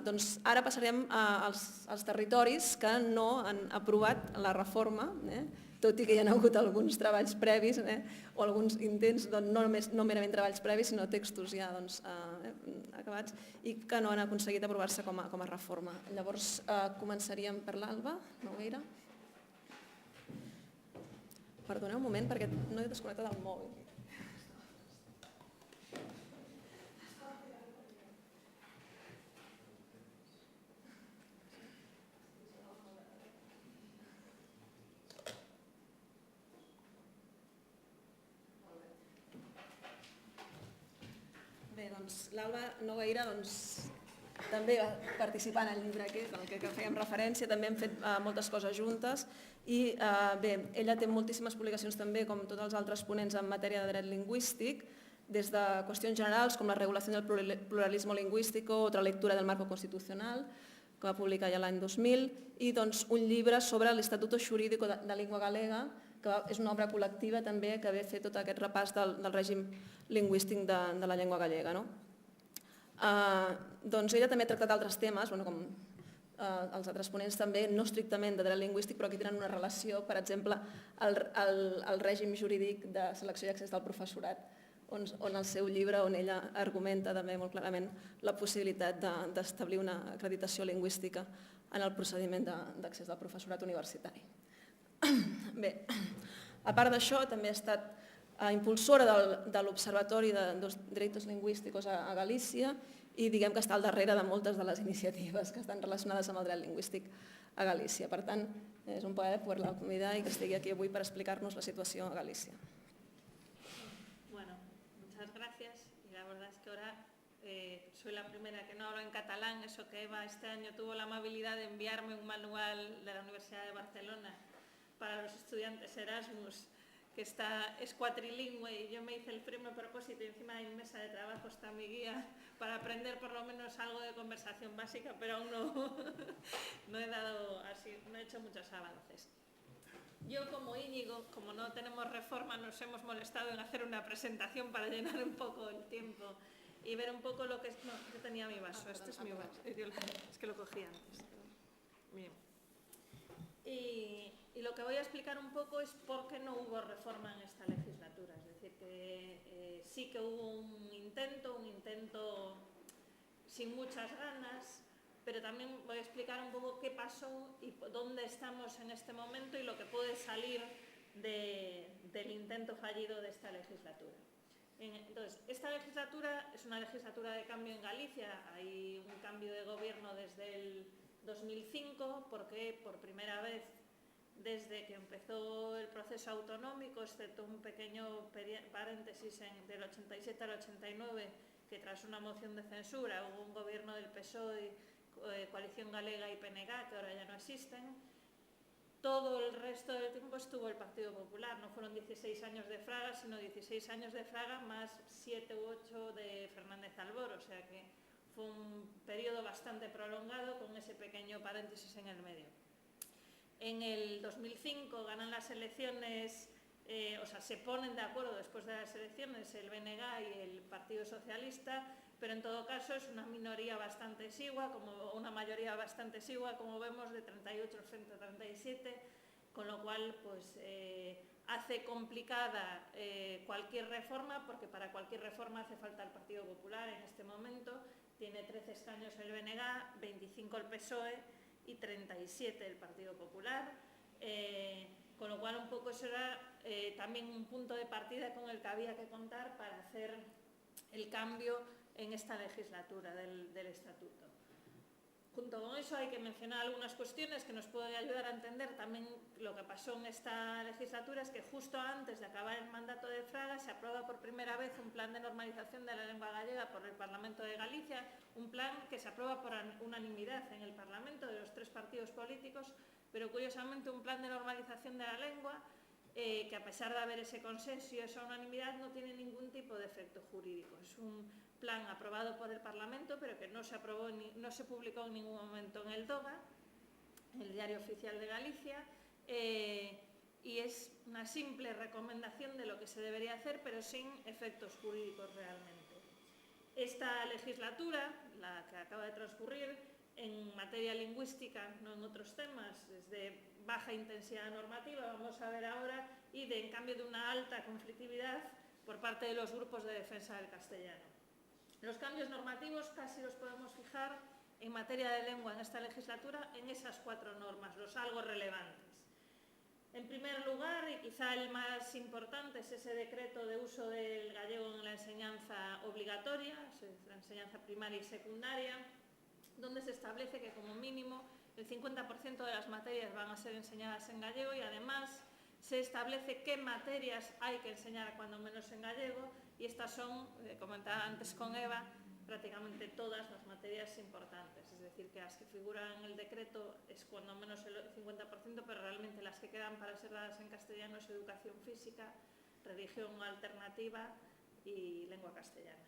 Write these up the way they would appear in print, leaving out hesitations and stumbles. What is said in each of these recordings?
Doncs ara passarem als territoris que no han aprovat la reforma, tot i que hi ha hagut alguns treballs previs o alguns intents, no merament treballs previs, sinó textos ja acabats i que no han aconseguit aprovar-se com a reforma. Llavors començaríem per l'Alba Nogueira. Perdoneu un moment perquè no he desconnectat el mòbil. Bé, doncs l'Alba Nogueira també va participar en el llibre aquest, en el que fèiem referència, també hem fet moltes coses juntes i bé, ella té moltíssimes publicacions també, com tots els altres ponents en matèria de dret lingüístic, des de qüestions generals com la regulació del pluralismo lingüístico, otra lectura del marco constitucional, que va publicar ja l'any 2000, i un llibre sobre l'Estatuto Xurídico de Lingua Galega, que és una obra col·lectiva també que ve a fer tot aquest repàs del règim lingüístic de la llengua gallega. Doncs ella també ha tractat altres temes, com els altres ponents també, no estrictament de dret lingüístic, però que tenen una relació, per exemple, el règim jurídic de selecció i accés del professorat, on el seu llibre, on ella argumenta també molt clarament la possibilitat d'establir una acreditació lingüística en el procediment d'accés del professorat universitari. Bé, a part d'això, també ha estat impulsora de l'Observatori de Derechos Lingüísticos a Galícia i diguem que està al darrere de moltes de les iniciatives que estan relacionades amb el dret lingüístic a Galícia. Per tant, és un plaer poder-la convidar i que estigui aquí avui per explicar-nos la situació a Galícia. Bueno, muchas gracias. Y la verdad es que ahora soy la primera que no hablo en catalán, eso que Eva este año tuvo la amabilidad de enviarme un manual de la Universidad de Barcelona para los estudiantes Erasmus, que es cuatrilingüe, y yo me hice el firme propósito y encima de mi mesa de trabajo está mi guía para aprender por lo menos algo de conversación básica, pero aún no he hecho muchos avances. Yo como Íñigo, como no tenemos reforma, nos hemos molestado en hacer una presentación para llenar un poco el tiempo y ver un poco lo que... No, yo tenía mi vaso, este es mi vaso, es que lo cogí antes. Bien. Y lo que voy a explicar un poco es por qué no hubo reforma en esta legislatura. Es decir, que sí que hubo un intento sin muchas ganas, pero también voy a explicar un poco qué pasó y dónde estamos en este momento y lo que puede salir del intento fallido de esta legislatura. Entonces, esta legislatura es una legislatura de cambio en Galicia. Hay un cambio de gobierno desde el 2005, porque por primera vez desde que empezó el proceso autonómico, excepto un pequeño paréntesis del 87 al 89, que tras una moción de censura hubo un gobierno del PSOE, Coalición Galega y PNG, que ahora ya no existen. Todo el resto del tiempo estuvo el Partido Popular. No fueron 16 años de Fraga, sino 16 años de Fraga más 7 u 8 de Fernández Albor, o sea que fue un periodo bastante prolongado con ese pequeño paréntesis en el medio. En el 2005 ganan las elecciones, se ponen de acuerdo después de las elecciones el BNG y el Partido Socialista, pero en todo caso es una minoría bastante exigua, una mayoría bastante exigua, como vemos, de 38 frente a 37, con lo cual hace complicada cualquier reforma, porque para cualquier reforma hace falta el Partido Popular en este momento. Tiene 13 escaños el BNG, 25 el PSOE y 37 el Partido Popular, con lo cual un poco eso era también un punto de partida con el que había que contar para hacer el cambio en esta legislatura del Estatuto. Junto con eso hay que mencionar algunas cuestiones que nos pueden ayudar a entender también lo que pasó en esta legislatura. Es que justo antes de acabar el mandato de Fraga se aprueba por primera vez un plan de normalización de la lengua gallega por el Parlamento de Galicia, un plan que se aprueba por unanimidad en el Parlamento de los 3 partidos políticos, pero curiosamente un plan de normalización de la lengua que, a pesar de haber ese consenso y esa unanimidad, no tiene ningún tipo de efecto jurídico. Es un plan aprobado por el Parlamento, pero que no se publicó en ningún momento en el DOGA, el Diario Oficial de Galicia, y es una simple recomendación de lo que se debería hacer, pero sin efectos jurídicos realmente. Esta legislatura, la que acaba de transcurrir, en materia lingüística, no en otros temas, es de baja intensidad normativa, vamos a ver ahora, y en cambio de una alta conflictividad por parte de los grupos de defensa del castellano. Los cambios normativos casi los podemos fijar en materia de lengua en esta legislatura en esas 4 normas, los algo relevantes. En primer lugar, y quizá el más importante, es ese decreto de uso del gallego en la enseñanza obligatoria, la enseñanza primaria y secundaria, donde se establece que como mínimo el 50% de las materias van a ser enseñadas en gallego y además se establece qué materias hay que enseñar cuando menos en gallego y estas son, comentaba antes con Eva, prácticamente todas las materias importantes, es decir, que las que figuran en el decreto es cuando menos el 50%, pero realmente las que quedan para ser dadas en castellano es educación física, religión alternativa y lengua castellana.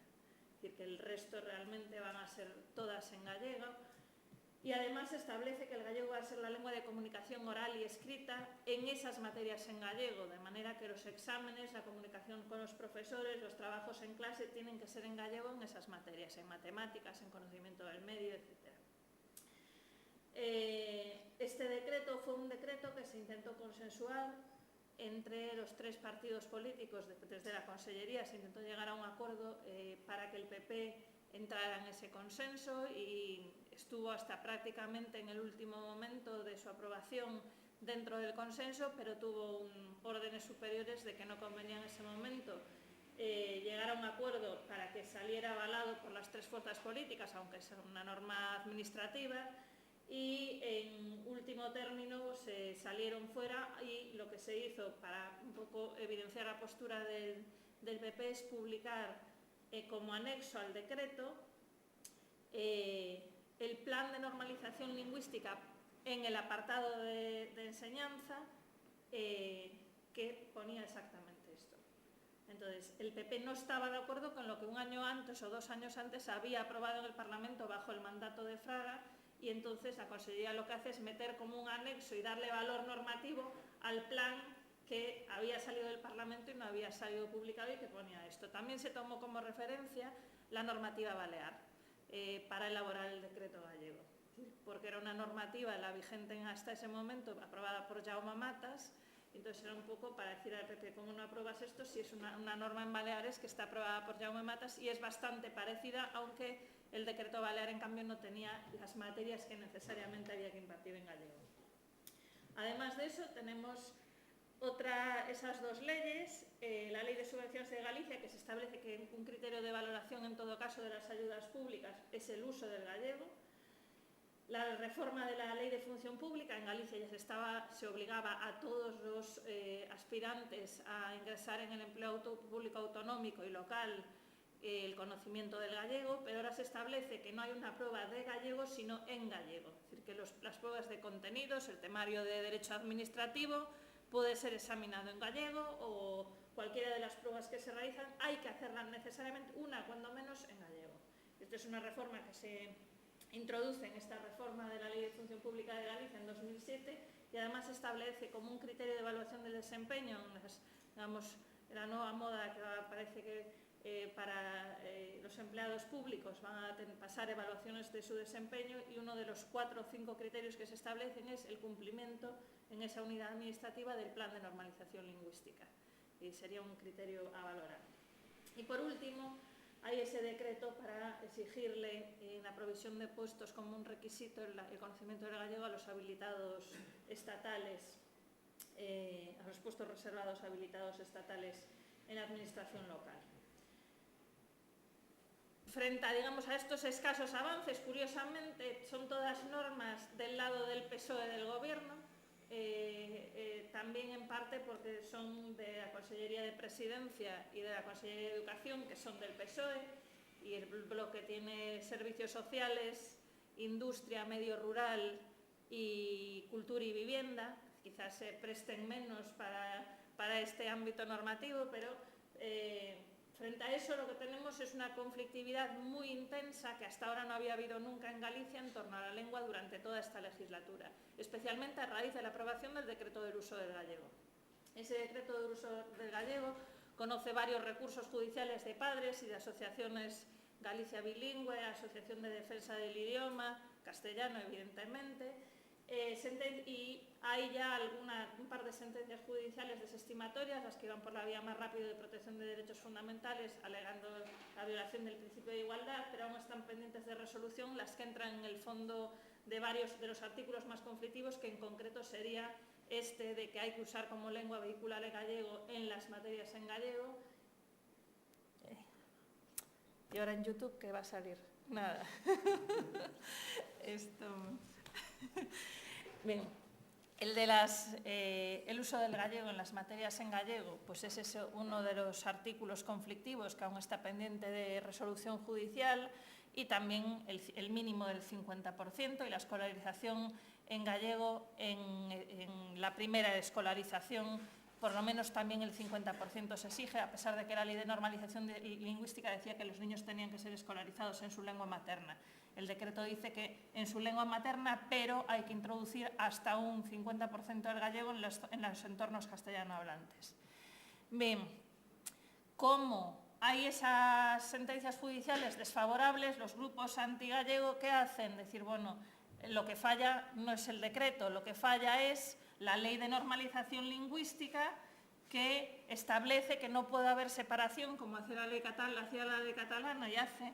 Es decir, que el resto realmente van a ser todas en gallego. Y además se establece que el gallego va a ser la lengua de comunicación oral y escrita en esas materias en gallego, de manera que los exámenes, la comunicación con los profesores, los trabajos en clase tienen que ser en gallego en esas materias, en matemáticas, en conocimiento del medio, etc. Este decreto fue un decreto que se intentó consensuar entre los 3 partidos políticos. Desde la Consellería se intentó llegar a un acuerdo para que el PP entrara en ese consenso y estuvo hasta prácticamente en el último momento de su aprobación dentro del consenso, pero tuvo órdenes superiores de que no convenía en ese momento llegar a un acuerdo para que saliera avalado por las 3 fuerzas políticas, aunque es una norma administrativa, y en último término se salieron fuera y lo que se hizo para un poco evidenciar la postura del PP es publicar como anexo al decreto el plan de normalización lingüística en el apartado de enseñanza que ponía exactamente esto. Entonces, el PP no estaba de acuerdo con lo que un año antes o 2 años antes había aprobado en el Parlamento bajo el mandato de Fraga y entonces la Consellería lo que hace es meter como un anexo y darle valor normativo al plan que había salido del Parlamento y no había salido publicado y que ponía esto. También se tomó como referencia la normativa balear para elaborar el decreto gallego, porque era una normativa, la vigente hasta ese momento, aprobada por Jaume Matas, entonces era un poco para decir al PP, ¿cómo no apruebas esto si es una norma en Baleares que está aprobada por Jaume Matas y es bastante parecida, aunque el decreto balear en cambio no tenía las materias que necesariamente había que impartir en gallego. Además de eso tenemos esas 2 leyes, la Ley de Subvenciones de Galicia, que se establece que un criterio de valoración en todo caso de las ayudas públicas es el uso del gallego. La reforma de la Ley de Función Pública, en Galicia ya se obligaba a todos los aspirantes a ingresar en el empleo público autonómico y local el conocimiento del gallego, pero ahora se establece que no hay una prueba de gallego sino en gallego, es decir, que las pruebas de contenidos, el temario de derecho administrativo puede ser examinado en gallego o cualquiera de las pruebas que se realizan hay que hacerlas necesariamente, una cuando menos en gallego. Esto es una reforma que se introduce en esta reforma de la Ley de Función Pública de Galicia en 2007 y además establece como un criterio de evaluación del desempeño, digamos, la nueva moda que parece que para los empleados públicos van a pasar evaluaciones de su desempeño y uno de los 4 o 5 criterios que se establecen es el cumplimiento en esa unidad administrativa del plan de normalización lingüística y sería un criterio a valorar. Y por último, hay ese decreto para exigirle la provisión de puestos como un requisito el conocimiento del gallego a los habilitados estatales, a los puestos reservados habilitados estatales en la administración local. Frente a, digamos, a estos escasos avances, curiosamente, son todas normas del lado del PSOE del Gobierno, también en parte porque son de la Consellería de Presidencia y de la Consellería de Educación, que son del PSOE, y el bloque tiene servicios sociales, industria, medio rural y cultura y vivienda. Quizás se presten menos para este ámbito normativo, pero frente a eso lo que tenemos es una conflictividad muy intensa que hasta ahora no había habido nunca en Galicia en torno a la lengua durante toda esta legislatura, especialmente a raíz de la aprobación del decreto del uso del gallego. Ese decreto del uso del gallego conoce varios recursos judiciales de padres y de asociaciones Galicia Bilingüe, Asociación de Defensa del Idioma, castellano evidentemente, y hay ya un par de sentencias judiciales desestimatorias, las que iban por la vía más rápida de protección de derechos fundamentales, alegando la violación del principio de igualdad, pero aún están pendientes de resolución las que entran en el fondo de varios de los artículos más conflictivos, que en concreto sería este de que hay que usar como lengua vehicular el gallego en las materias en gallego. Y ahora en YouTube, ¿qué va a salir? Nada. Esto... Bien, el uso del gallego en las materias en gallego, pues es uno de los artículos conflictivos que aún está pendiente de resolución judicial, y también el mínimo del 50% y la escolarización en gallego en la primera escolarización, por lo menos también el 50% se exige, a pesar de que la Ley de Normalización Lingüística decía que los niños tenían que ser escolarizados en su lengua materna. El decreto dice que en su lengua materna, pero hay que introducir hasta un 50% del gallego en los entornos castellano hablantes. Bien, como hay esas sentencias judiciales desfavorables, los grupos antigallego, ¿qué hacen? Decir, bueno, lo que falla no es el decreto, lo que falla es la Ley de Normalización Lingüística, que establece que no puede haber separación, como hacía la ley catalana y hace,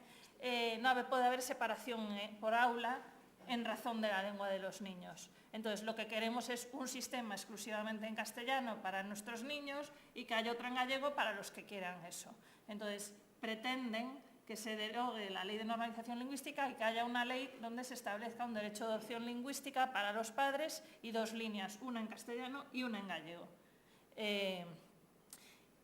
no puede haber separación por aula en razón de la lengua de los niños. Entonces, lo que queremos es un sistema exclusivamente en castellano para nuestros niños y que haya otro en gallego para los que quieran eso. Entonces, pretenden que se derogue la Ley de Normalización Lingüística y que haya una ley donde se establezca un derecho de opción lingüística para los padres y dos líneas, una en castellano y una en gallego.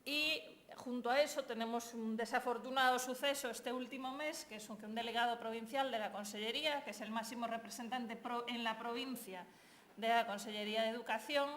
Y junto a eso tenemos un desafortunado suceso este último mes, que es que un delegado provincial de la Consellería, que es el máximo representante en la provincia de la Consellería de Educación,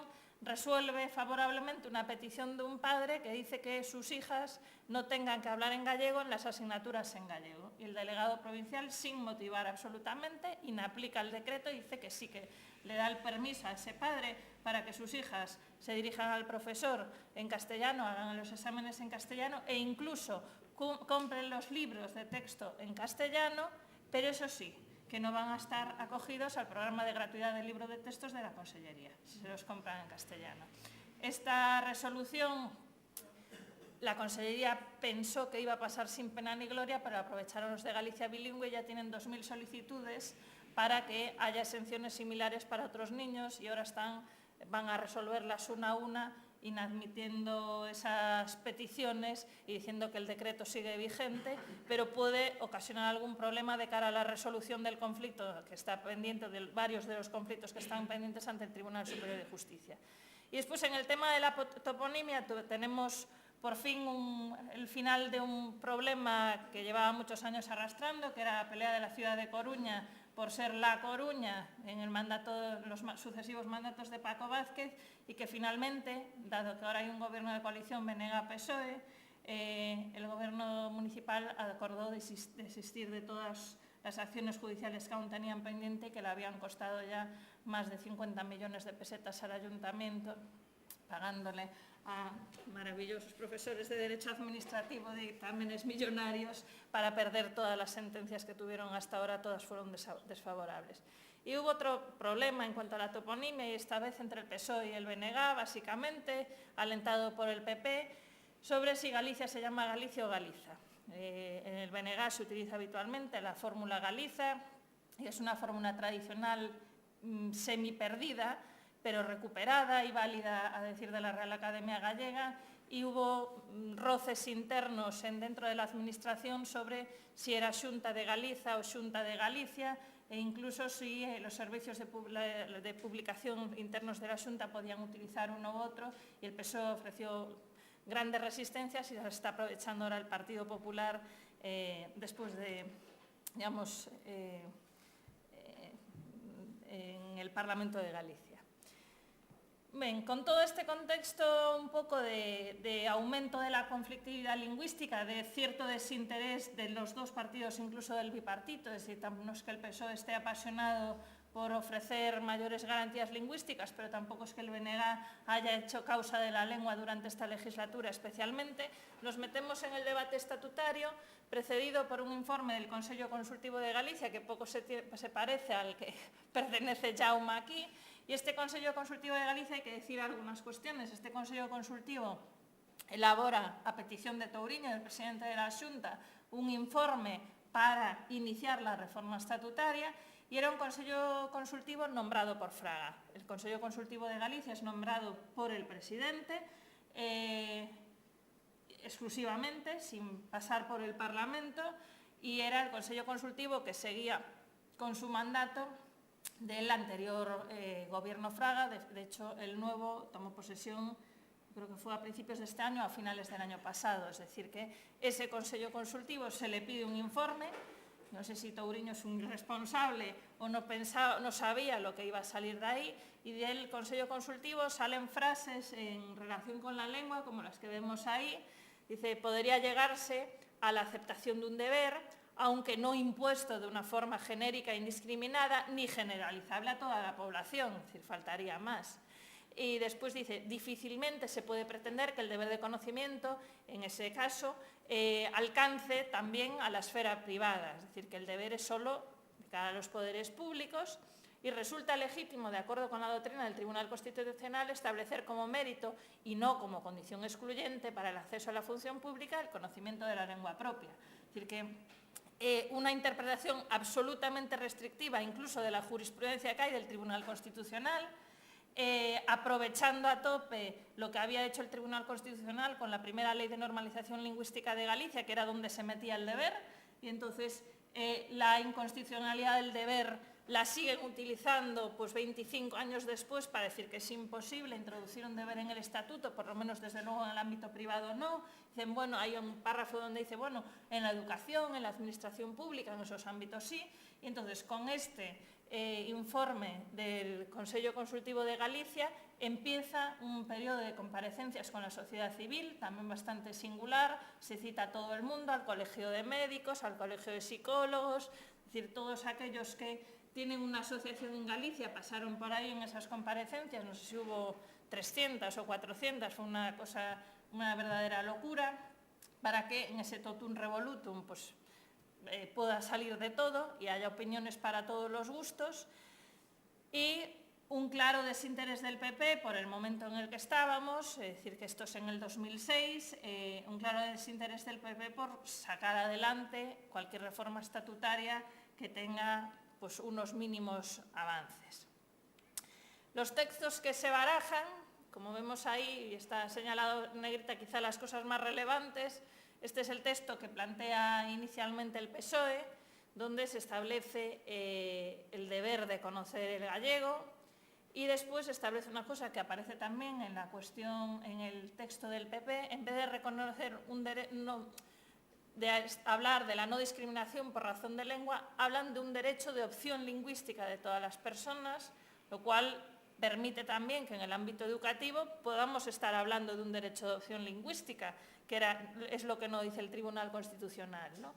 resuelve favorablemente una petición de un padre que dice que sus hijas no tengan que hablar en gallego en las asignaturas en gallego. Y el delegado provincial, sin motivar absolutamente, inaplica el decreto y dice que sí, que le da el permiso a ese padre para que sus hijas se dirijan al profesor en castellano, hagan los exámenes en castellano e incluso compren los libros de texto en castellano, pero eso sí, que no van a estar acogidos al programa de gratuidad del libro de textos de la Consellería, si se los compran en castellano. Esta resolución, la Consellería pensó que iba a pasar sin pena ni gloria, pero aprovecharon los de Galicia Bilingüe y ya tienen 2000 solicitudes para que haya exenciones similares para otros niños y ahora van a resolverlas una a una, inadmitiendo esas peticiones y diciendo que el decreto sigue vigente, pero puede ocasionar algún problema de cara a la resolución del conflicto que está pendiente, de varios de los conflictos que están pendientes ante el Tribunal Superior de Justicia. Y después, en el tema de la toponimia, tenemos por fin el final de un problema que llevaba muchos años arrastrando, que era la pelea de la ciudad de Coruña por ser La Coruña en los sucesivos mandatos de Paco Vázquez, y que finalmente, dado que ahora hay un gobierno de coalición BNG-PSOE, el gobierno municipal acordó desistir de todas las acciones judiciales que aún tenían pendiente y que le habían costado ya más de 50 millones de pesetas al ayuntamiento, pagándole a maravillosos profesores de Derecho Administrativo de dictámenes millonarios para perder todas las sentencias que tuvieron hasta ahora, todas fueron desfavorables. Y hubo otro problema en cuanto a la toponimia, y esta vez entre el PSOE y el BNG, básicamente, alentado por el PP, sobre si Galicia se llama Galicia o Galiza. En el BNG se utiliza habitualmente la fórmula Galiza, y es una fórmula tradicional semiperdida, pero recuperada y válida, a decir de la Real Academia Gallega, y hubo roces internos dentro de la Administración sobre si era Xunta de Galiza o Xunta de Galicia, e incluso si los servicios de publicación internos de la Xunta podían utilizar uno u otro, y el PSOE ofreció grandes resistencias y se está aprovechando ahora el Partido Popular después de, digamos, en el Parlamento de Galicia. Bien, con todo este contexto un poco de aumento de la conflictividad lingüística, de cierto desinterés de los dos partidos, incluso del bipartito, es decir, no es que el PSOE esté apasionado por ofrecer mayores garantías lingüísticas, pero tampoco es que el BNG haya hecho causa de la lengua durante esta legislatura especialmente. Nos metemos en el debate estatutario, precedido por un informe del Consello Consultivo de Galicia, que poco se parece al que pertenece Jaume aquí, y este Consello Consultivo de Galicia, hay que decir algunas cuestiones. Este Consello Consultivo elabora, a petición de Touriño, del presidente de la Xunta, un informe para iniciar la reforma estatutaria, y era un Consello Consultivo nombrado por Fraga. El Consello Consultivo de Galicia es nombrado por el presidente exclusivamente, sin pasar por el Parlamento, y era el Consello Consultivo que seguía con su mandato del anterior gobierno Fraga. De hecho, el nuevo tomó posesión, creo que fue a principios de este año o a finales del año pasado. Es decir, que ese Consello Consultivo se le pide un informe. No sé si Touriño es un irresponsable o no sabía lo que iba a salir de ahí, y del Consello Consultivo salen frases en relación con la lengua, como las que vemos ahí. Dice, podría llegarse a la aceptación de un deber, aunque no impuesto de una forma genérica e indiscriminada ni generalizable a toda la población, es decir, faltaría más. Y después dice, difícilmente se puede pretender que el deber de conocimiento, en ese caso, alcance también a la esfera privada, es decir, que el deber es solo de cara a los poderes públicos, y resulta legítimo, de acuerdo con la doctrina del Tribunal Constitucional, establecer como mérito y no como condición excluyente para el acceso a la función pública el conocimiento de la lengua propia. Es decir, que una interpretación absolutamente restrictiva, incluso de la jurisprudencia que hay del Tribunal Constitucional, aprovechando a tope lo que había hecho el Tribunal Constitucional con la primera ley de normalización lingüística de Galicia, que era donde se metía el deber, y entonces la inconstitucionalidad del deber la siguen utilizando pues 25 años después para decir que es imposible introducir un deber en el estatuto, por lo menos desde luego en el ámbito privado no. Dicen, bueno, hay un párrafo donde dice, bueno, en la educación, en la administración pública, en esos ámbitos sí, y entonces con este informe del Consello Consultivo de Galicia empieza un periodo de comparecencias con la sociedad civil, también bastante singular. Se cita a todo el mundo, al Colegio de Médicos, al Colegio de Psicólogos, es decir, todos aquellos que tienen una asociación en Galicia pasaron por ahí en esas comparecencias. No sé si hubo 300 o 400, fue una cosa, una verdadera locura, para que en ese totum revolutum pues, pueda salir de todo y haya opiniones para todos los gustos, y un claro desinterés del PP por el momento en el que estábamos, es decir, que esto es en el 2006, un claro desinterés del PP por sacar adelante cualquier reforma estatutaria que tenga pues, unos mínimos avances. Los textos que se barajan, como vemos ahí, y está señalado en negrita quizá las cosas más relevantes. Este es el texto que plantea inicialmente el PSOE, donde se establece el deber de conocer el gallego, y después se establece una cosa que aparece también en la cuestión, en el texto del PP, en vez de reconocer un derecho, de hablar de la no discriminación por razón de lengua, hablan de un derecho de opción lingüística de todas las personas, lo cual permite también que en el ámbito educativo podamos estar hablando de un derecho de opción lingüística, que es lo que no dice el Tribunal Constitucional, ¿no?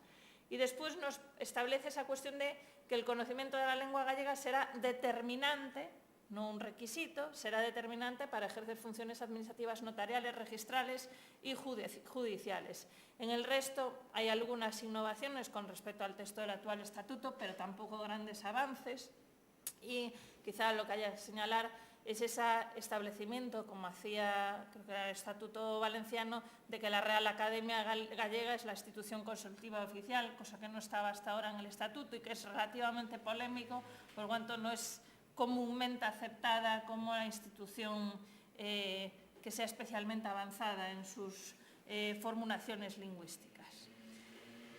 Y después nos establece esa cuestión de que el conocimiento de la lengua gallega será determinante, no un requisito, será determinante para ejercer funciones administrativas notariales, registrales y judiciales. En el resto hay algunas innovaciones con respecto al texto del actual estatuto, pero tampoco grandes avances. Y quizá lo que haya que señalar es ese establecimiento, como hacía creo que era el Estatuto Valenciano, de que la Real Academia Gallega es la institución consultiva oficial, cosa que no estaba hasta ahora en el Estatuto y que es relativamente polémico, por lo tanto no es comúnmente aceptada como la institución que sea especialmente avanzada en sus formulaciones lingüísticas.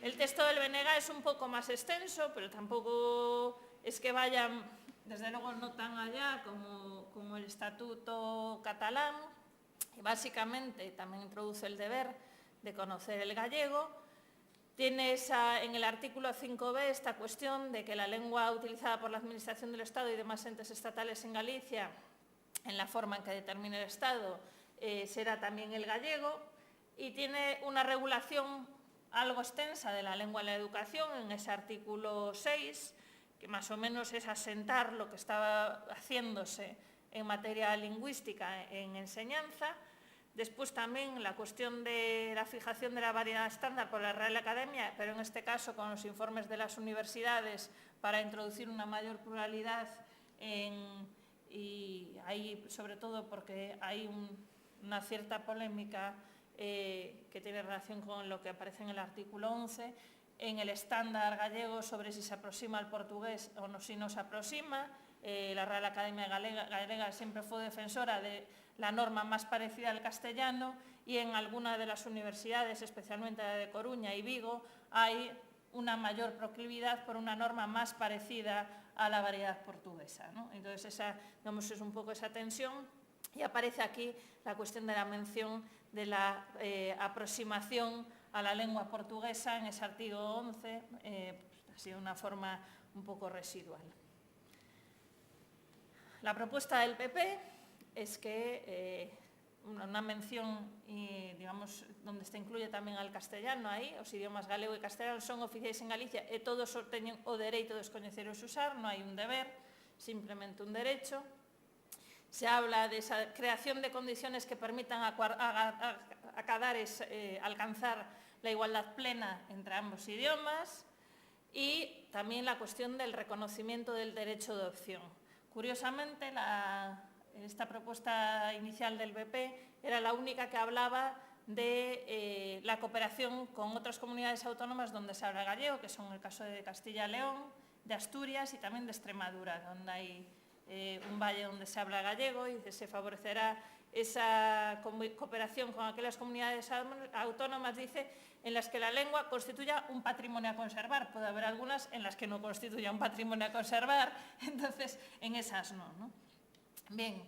El texto del BNG es un poco más extenso, pero tampoco es que vayan, desde luego no tan allá como el Estatuto catalán. Y básicamente también introduce el deber de conocer el gallego. Tiene en el artículo 5b esta cuestión de que la lengua utilizada por la Administración del Estado y demás entes estatales en Galicia, en la forma en que determine el Estado, será también el gallego, y tiene una regulación algo extensa de la lengua en la educación en ese artículo 6, que más o menos es asentar lo que estaba haciéndose en materia lingüística en enseñanza. Después también la cuestión de la fijación de la variedad estándar por la Real Academia, pero en este caso con los informes de las universidades para introducir una mayor pluralidad y ahí sobre todo porque hay una cierta polémica que tiene relación con lo que aparece en el artículo 11, en el estándar gallego sobre si se aproxima al portugués o no, si no se aproxima. La Real Academia Galega siempre fue defensora de la norma más parecida al castellano y en algunas de las universidades, especialmente la de Coruña y Vigo, hay una mayor proclividad por una norma más parecida a la variedad portuguesa, ¿no? Entonces, esa, digamos, es un poco esa tensión y aparece aquí la cuestión de la mención de la aproximación a la lengua portuguesa en ese artículo 11, así de una forma un poco residual. La propuesta del PP es que una mención, digamos, donde se incluye tamén al castellano aí, os idiomas galego e castellano son oficiais en Galicia e todos teñen o dereito de descoñecer e usar, non hai un deber, simplemente un derecho. Se habla de esa creación de condiciones que permitan alcanzar la igualdad plena entre ambos idiomas y también la cuestión del reconocimiento del derecho de opción. Curiosamente, esta propuesta inicial del PP era la única que hablaba de la cooperación con otras comunidades autónomas donde se habla gallego, que son el caso de Castilla y León, de Asturias y también de Extremadura, donde hay un valle donde se habla gallego y se favorecerá esa cooperación con aquellas comunidades autónomas, dice, en las que la lengua constituya un patrimonio a conservar. Puede haber algunas en las que no constituya un patrimonio a conservar, entonces en esas no, ¿no? Bien,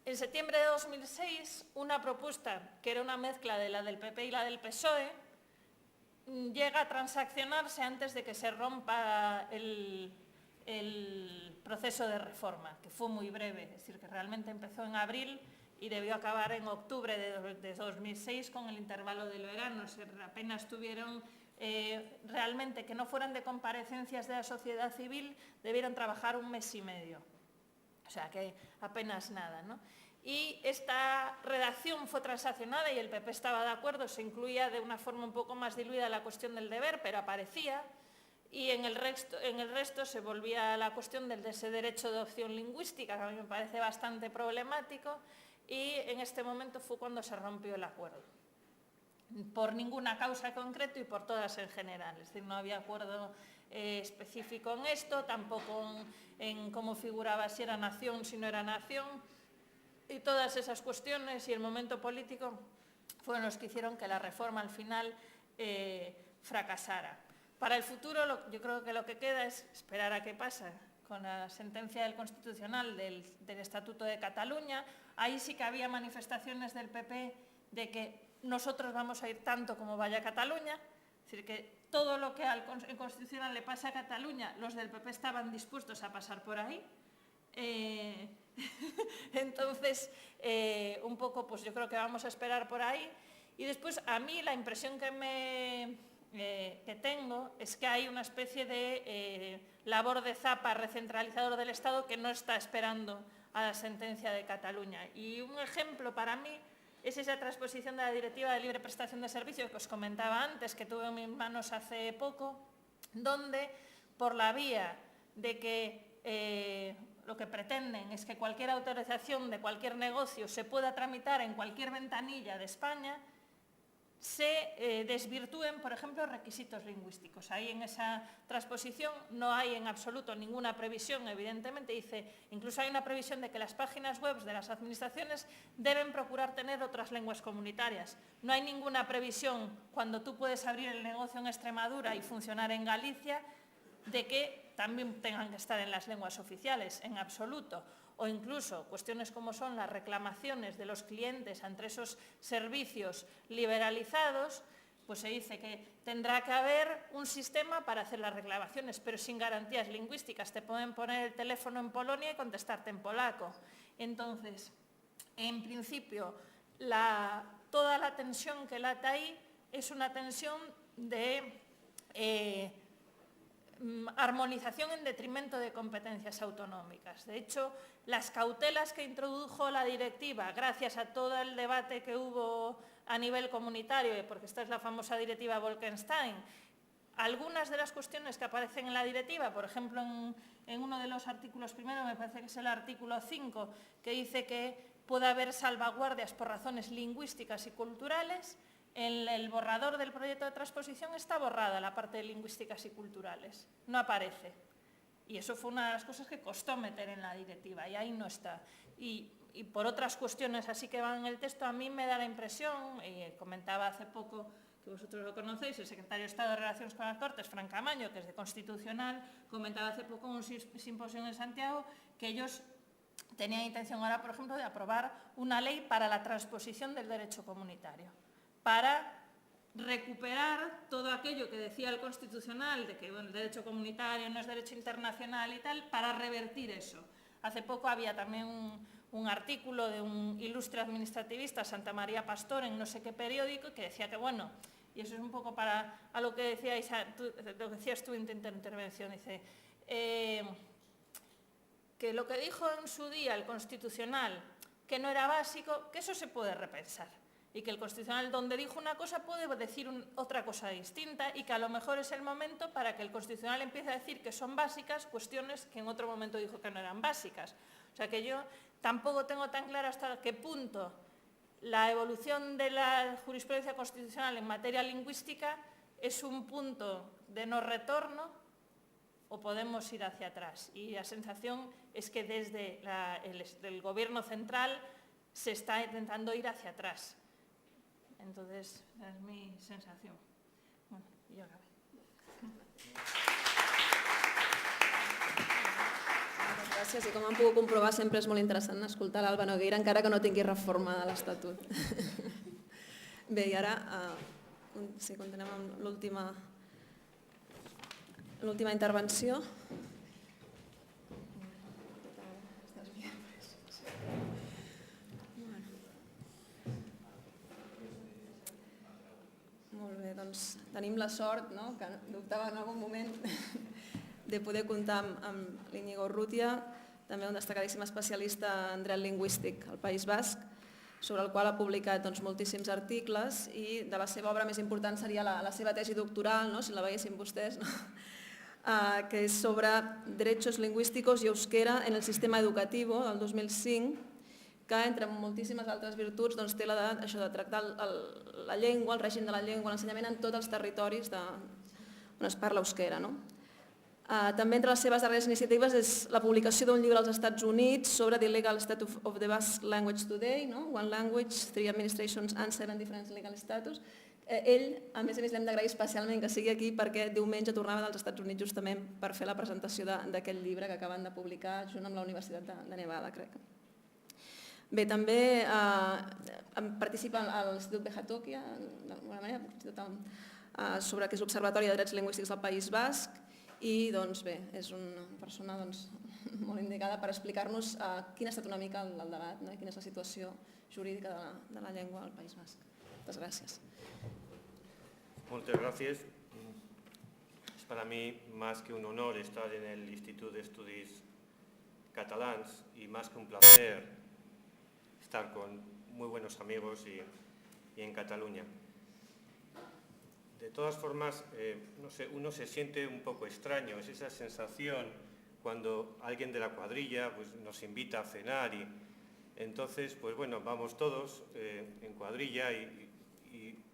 en septiembre de 2006, una propuesta que era una mezcla de la del PP y la del PSOE llega a transaccionarse antes de que se rompa el proceso de reforma, que fue muy breve, es decir, que realmente empezó en abril y debió acabar en octubre de 2006 con el intervalo del verano. Apenas tuvieron realmente que no fueran de comparecencias de la sociedad civil, debieron trabajar un mes y medio. O sea que apenas nada, ¿no? Y esta redacción fue transaccionada y el PP estaba de acuerdo, se incluía de una forma un poco más diluida la cuestión del deber, pero aparecía. Y en el resto se volvía a la cuestión de ese derecho de opción lingüística, que a mí me parece bastante problemático, y en este momento fue cuando se rompió el acuerdo. Por ninguna causa concreta y por todas en general, es decir, no había acuerdo específico en esto, tampoco en cómo figuraba si era nación, si no era nación, y todas esas cuestiones y el momento político fueron los que hicieron que la reforma al final fracasara. Para el futuro, yo creo que lo que queda es esperar a qué pasa con la sentencia del Constitucional del Estatuto de Cataluña. Ahí sí que había manifestaciones del PP de que nosotros vamos a ir tanto como vaya Cataluña, es decir, que todo lo que al Constitucional le pasa a Cataluña, los del PP estaban dispuestos a pasar por ahí. Entonces, un poco, pues yo creo que vamos a esperar por ahí. Y después, a mí la impresión que tengo es que hay una especie de labor de zapa recentralizador del Estado que no está esperando a la sentencia de Cataluña. Y un ejemplo para mí es esa transposición de la Directiva de Libre Prestación de Servicios que os comentaba antes, que tuve en mis manos hace poco, donde por la vía de que lo que pretenden es que cualquier autorización de cualquier negocio se pueda tramitar en cualquier ventanilla de España, se desvirtúen, por ejemplo, requisitos lingüísticos. Ahí en esa transposición no hay en absoluto ninguna previsión, evidentemente, dice, incluso hay una previsión de que las páginas web de las administraciones deben procurar tener otras lenguas comunitarias. No hay ninguna previsión, cuando tú puedes abrir el negocio en Extremadura y funcionar en Galicia, de que también tengan que estar en las lenguas oficiales, en absoluto. O incluso cuestiones como son las reclamaciones de los clientes ante esos servicios liberalizados, pues se dice que tendrá que haber un sistema para hacer las reclamaciones, pero sin garantías lingüísticas. Te pueden poner el teléfono en Polonia y contestarte en polaco. Entonces, en principio, toda la tensión que late ahí es una tensión de armonización en detrimento de competencias autonómicas. De hecho, las cautelas que introdujo la directiva, gracias a todo el debate que hubo a nivel comunitario, porque esta es la famosa directiva Bolkestein, algunas de las cuestiones que aparecen en la directiva, por ejemplo, en uno de los artículos primero, me parece que es el artículo 5, que dice que puede haber salvaguardias por razones lingüísticas y culturales. En el borrador del proyecto de transposición está borrada la parte de lingüísticas y culturales, no aparece. Y eso fue una de las cosas que costó meter en la directiva, y ahí no está. Y por otras cuestiones así que van en el texto, a mí me da la impresión, y comentaba hace poco, que vosotros lo conocéis, el secretario de Estado de Relaciones con las Cortes, Fran Camaño, que es de Constitucional, comentaba hace poco en un simposio en Santiago que ellos tenían intención ahora, por ejemplo, de aprobar una ley para la transposición del derecho comunitario, para recuperar todo aquello que decía el Constitucional, de que el derecho comunitario no es derecho internacional y tal, para revertir eso. Hace poco había también un artículo de un ilustre administrativista, Santa María Pastor, en no sé qué periódico, que decía que, bueno, y eso es un poco para a lo que decías tú en tu intervención, dice, que lo que dijo en su día el Constitucional, que no era básico, que eso se puede repensar. Y que el Constitucional, donde dijo una cosa, puede decir otra cosa distinta, y que a lo mejor es el momento para que el Constitucional empiece a decir que son básicas cuestiones que en otro momento dijo que no eran básicas. O sea que yo tampoco tengo tan claro hasta qué punto la evolución de la jurisprudencia constitucional en materia lingüística es un punto de no retorno o podemos ir hacia atrás. Y la sensación es que desde el Gobierno central se está intentando ir hacia atrás. Entonces, es mi sensación. Bueno, jo acabé. Moltes gràcies. I com han pogut comprovar, sempre és molt interessant escoltar l'Alba Nogueira, encara que no tingui reforma de l'Estatut. Bé, i ara sí, continuem amb l'última intervenció. Molt bé, doncs tenim la sort, no?, que dubtava en algun moment de poder comptar amb l'Íñigo Urrutia, també un destacadíssim especialista en dret lingüístic al País Basc, sobre el qual ha publicat moltíssims articles, i de la seva obra més important seria la seva tesi doctoral, si la veiessin vostès, que és sobre derechos lingüísticos y euskera en el sistema educativo del 2005, que entre moltíssimes altres virtuts té això de tractar la llengua, el règim de la llengua, l'ensenyament en tots els territoris on es parla euskera. També entre les seves darreres iniciatives és la publicació d'un llibre als Estats Units sobre The Legal Status of the Basque Language Today, One Language, Three Administrations and Seven Different Legal Status. Ell, a més l'hem d'agrair especialment que sigui aquí perquè diumenge tornava dels Estats Units justament per fer la presentació d'aquest llibre que acaben de publicar junt amb la Universitat de Nevada, crec. Bé, també participa a l'Institut Behatokia, d'alguna manera, sobre que és l'Observatori de Drets Lingüístics del País Basc, i bé, és una persona molt indicada per explicar-nos quin ha estat una mica el debat i quina és la situació jurídica de la llengua al País Basc. Moltes gràcies. Muchas gracias. Es para mí más que un honor estar en el Institut d'Estudis Catalans y más que un placer estar con muy buenos amigos y en Cataluña. De todas formas, no sé, uno se siente un poco extraño, es esa sensación cuando alguien de la cuadrilla nos invita a cenar y entonces, pues bueno, vamos todos en cuadrilla y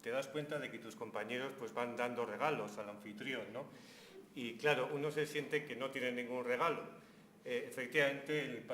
te das cuenta de que tus compañeros van dando regalos al anfitrión, ¿no? Y claro, uno se siente que no tiene ningún regalo. Efectivamente,